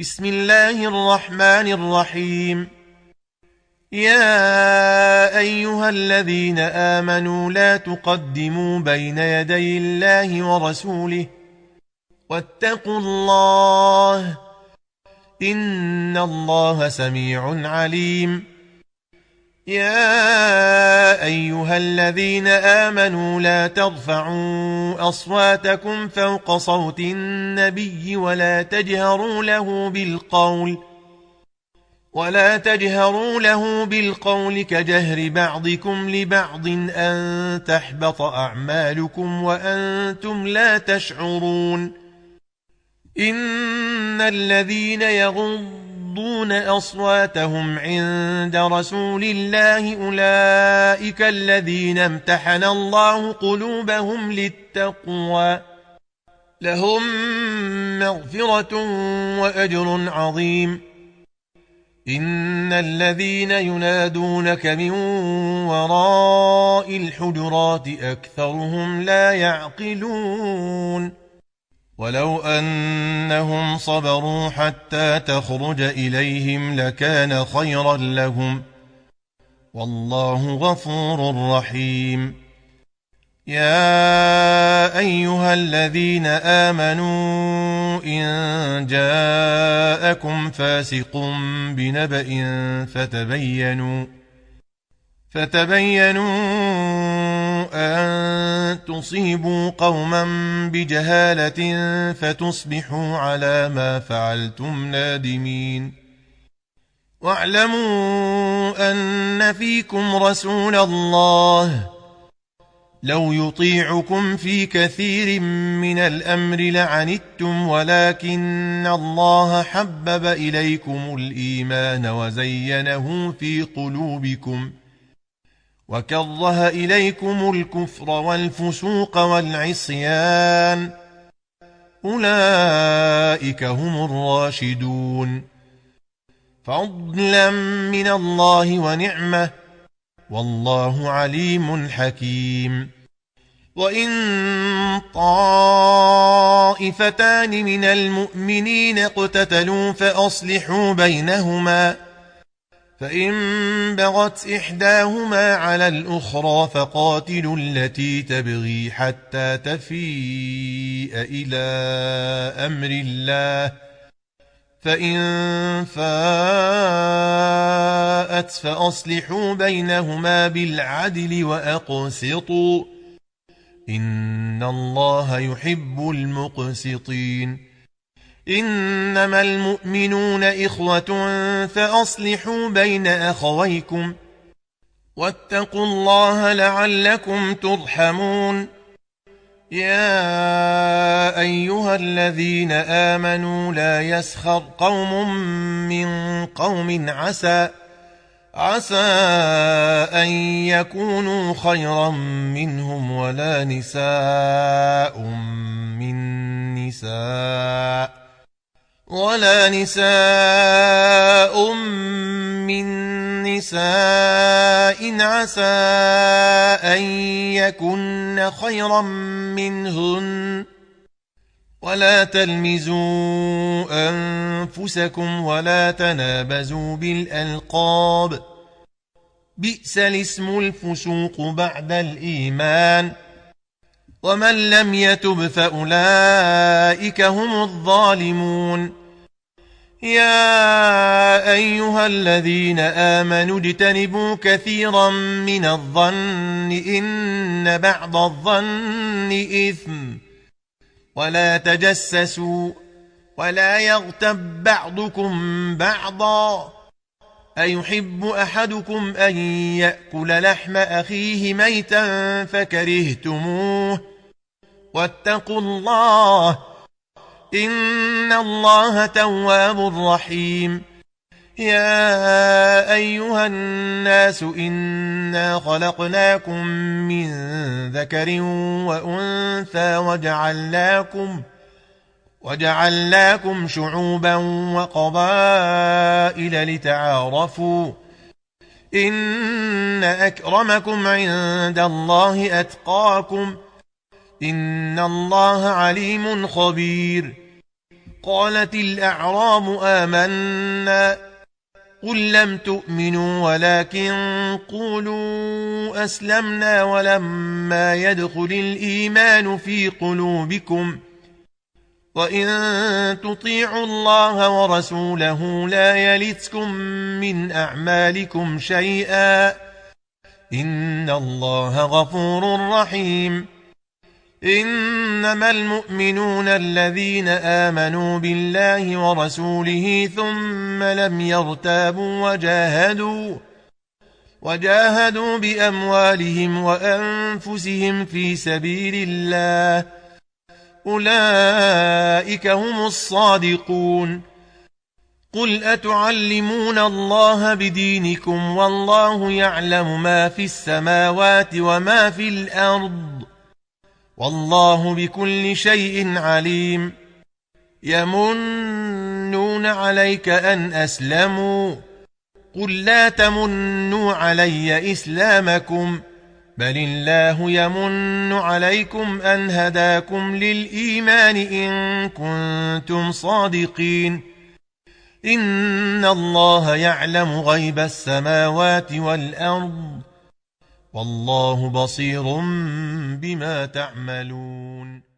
بسم الله الرحمن الرحيم. يا أيها الذين آمنوا لا تقدموا بين يدي الله ورسوله واتقوا الله إن الله سميع عليم. يا أيها الذين آمنوا لا ترفعوا أصواتكم فوق صوت النبي ولا تجهروا له بالقول كجهر بعضكم لبعض أن تحبط أعمالكم وأنتم لا تشعرون. إن الذين يغضون أصواتهم عند رسول الله أولئك الذين امتحن الله قلوبهم للتقوى لهم مغفرة وأجر عظيم. إن الذين ينادونك من وراء الحجرات أكثرهم لا يعقلون. ولو أنهم صبروا حتى تخرج إليهم لكان خيرا لهم والله غفور رحيم. يا أيها الذين آمنوا إن جاءكم فاسق بنبأ فتبينوا أن تصيبوا قوما بجهالة فتصبحوا على ما فعلتم نادمين. واعلموا أن فيكم رسول الله لو يطيعكم في كثير من الأمر لعنتم ولكن الله حبب إليكم الإيمان وزينه في قلوبكم وكره إليكم الكفر والفسوق والعصيان أولئك هم الراشدون. فضلا من الله ونعمة والله عليم حكيم. وإن طائفتان من المؤمنين اقتتلوا فأصلحوا بينهما فإن بغت إحداهما على الأخرى فقاتلوا التي تبغي حتى تفيء إلى أمر الله فإن فاءت فأصلحوا بينهما بالعدل وأقسطوا إن الله يحب المقسطين. إنما المؤمنون إخوة فأصلحوا بين أخويكم واتقوا الله لعلكم ترحمون. يا أيها الذين آمنوا لا يسخر قوم من قوم عسى أن يكونوا خيرا منهم ولا نساء من نساء عسى أن يكن خيرا منهن ولا تلمزوا أنفسكم ولا تنابزوا بالألقاب بئس الاسم الفسوق بعد الإيمان ومن لم يتب فأولئك هم الظالمون. يا أيها الذين آمنوا اجتنبوا كثيرا من الظن إن بعض الظن إثم ولا تجسسوا ولا يغتب بعضكم بعضا أيحب أحدكم أن يأكل لحم أخيه ميتا فكرهتموه واتقوا الله إن الله تواب رحيم. يا أيها الناس إنا خلقناكم من ذكر وأنثى وجعلناكم شعوبا وقبائل لتعارفوا إن أكرمكم عند الله أتقاكم إن الله عليم خبير. قالت الأعراب آمنا قل لم تؤمنوا ولكن قولوا أسلمنا ولما يدخل الإيمان في قلوبكم وإن تطيعوا الله ورسوله لا يلتكم من أعمالكم شيئا إن الله غفور رحيم إنما المؤمنون الذين آمنوا بالله ورسوله ثم لم يرتابوا وجاهدوا بأموالهم وأنفسهم في سبيل الله أولئك هم الصادقون قل أتعلمون الله بدينكم والله يعلم ما في السماوات وما في الأرض والله بكل شيء عليم يمنون عليك أن أسلموا قل لا تمنوا علي إسلامكم بل الله يمن عليكم أن هداكم للإيمان إن كنتم صادقين إن الله يعلم غيب السماوات والأرض والله بصير بما تعملون